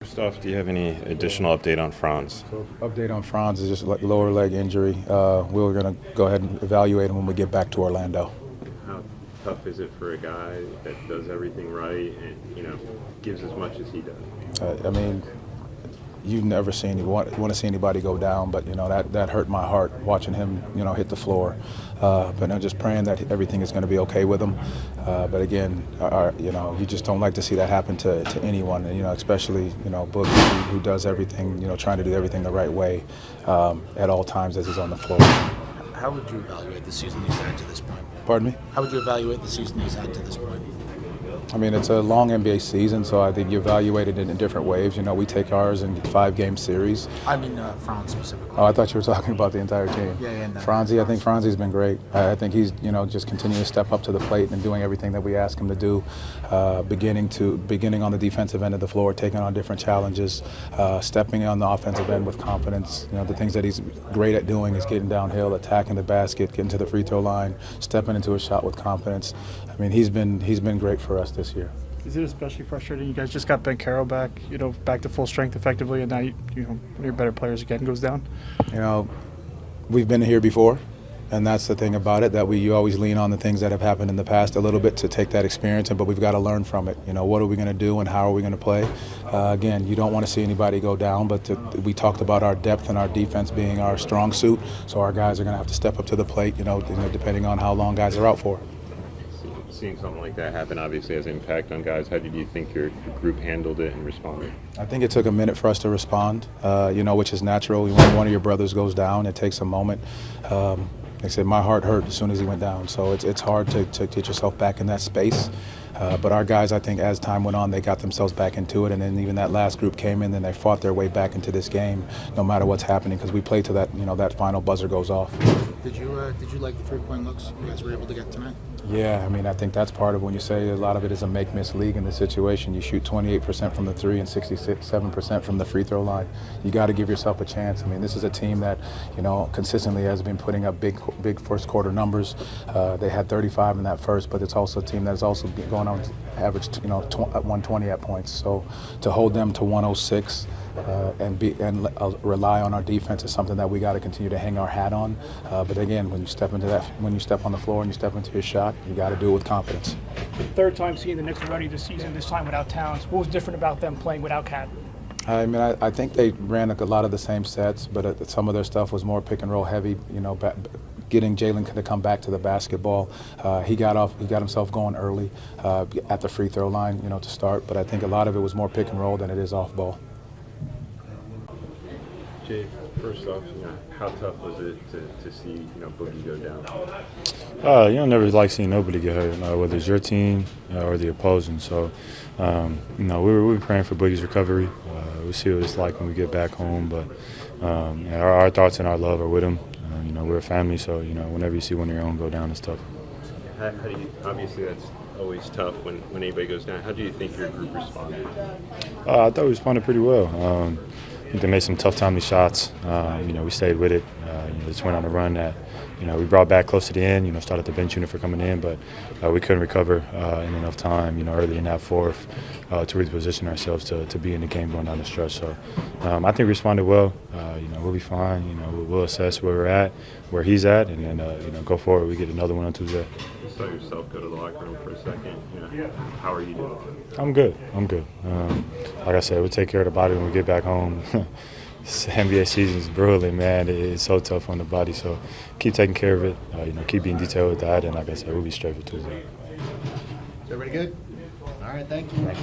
First off, do you have any additional update on Franz? So update on Franz is just a lower leg injury. We're going to go ahead and evaluate him when we get back to Orlando. How tough is it for a guy that does everything right and, gives as much as he does? I mean, you never want to see anybody go down, but that hurt my heart watching him hit the floor. But I'm just praying that everything is going to be okay with him. But again, you just don't like to see that happen to anyone, especially Boogie, who does everything, trying to do everything the right way at all times as he's on the floor. How would you evaluate the season he's had to this point? Pardon me? How would you evaluate the season he's had to this point? I mean, it's a long NBA season, so I think you evaluate it in different waves. We take ours in 5-game series. I mean, Franz specifically. Oh, I thought you were talking about the entire team. Yeah. Franzi, I think Franzi's been great. I think he's, just continuing to step up to the plate and doing everything that we ask him to do. Beginning on the defensive end of the floor, taking on different challenges, stepping on the offensive end with confidence. The things that he's great at doing is getting downhill, attacking the basket, getting to the free throw line, stepping into a shot with confidence. I mean, he's been great for us this year. Is it especially frustrating? You guys just got Ben Carroll back, back to full strength effectively, and now one of your better players again goes down. We've been here before, and that's the thing about it, that you always lean on the things that have happened in the past a little bit to take that experience, but we've got to learn from it. What are we going to do and how are we going to play? Again, you don't want to see anybody go down, but we talked about our depth and our defense being our strong suit, so our guys are going to have to step up to the plate, depending on how long guys are out for. Seeing something like that happen obviously has an impact on guys. How did you think your group handled it and responded? I think it took a minute for us to respond, which is natural. When one of your brothers goes down, it takes a moment. Like I said, my heart hurt as soon as he went down, so it's hard to get yourself back in that space. But our guys, I think, as time went on, they got themselves back into it, and then even that last group came in, and they fought their way back into this game, no matter what's happening, because we played to that, that final buzzer goes off. Did you like the three-point looks you guys were able to get tonight? Yeah, I mean, I think that's part of when you say a lot of it is a make-miss league in this situation. You shoot 28% from the three and 67% from the free throw line. You got to give yourself a chance. I mean, this is a team that, consistently has been putting up big first quarter numbers. They had 35 in that first, but it's also a team that's also going on to average, 120 at points. So to hold them to 106 and rely on our defense is something that we got to continue to hang our hat on. But again, when you step on the floor and you step into your shot, you got to do it with confidence. Third time seeing the Knicks already this season, this time without Towns. What was different about them playing without Cat? I mean, I think they ran a lot of the same sets, but some of their stuff was more pick and roll heavy. Getting Jalen to come back to the basketball, he got himself going early at the free throw line, to start. But I think a lot of it was more pick and roll than it is off ball. Jay, first off, how tough was it to see Boogie go down? You don't never like seeing nobody get hurt, whether it's your team or the opposing. So, we were praying for Boogie's recovery. We'll see what it's like when we get back home. But our thoughts and our love are with him. We're a family, so whenever you see one of your own go down, it's tough. How do you, obviously, that's always tough when anybody goes down. How do you think your group responded? I thought we responded pretty well. I think they made some tough, timely shots. We stayed with it. Just went on a run that, we brought back close to the end. Started the bench unit for coming in, but we couldn't recover in enough time, early in that fourth to reposition ourselves to be in the game going down the stretch. So I think we responded well. We'll be fine. We'll assess where we're at, where he's at, and then, go forward. We get another one on Tuesday. You saw yourself go to the locker room for a second. How are you doing? I'm good. Like I said, we'll take care of the body when we get back home. This NBA season is brutal, man. It's so tough on the body. So keep taking care of it. Keep being detailed with that. And like I said, we'll be straight for Tuesday. Is everybody good? All right, thank you.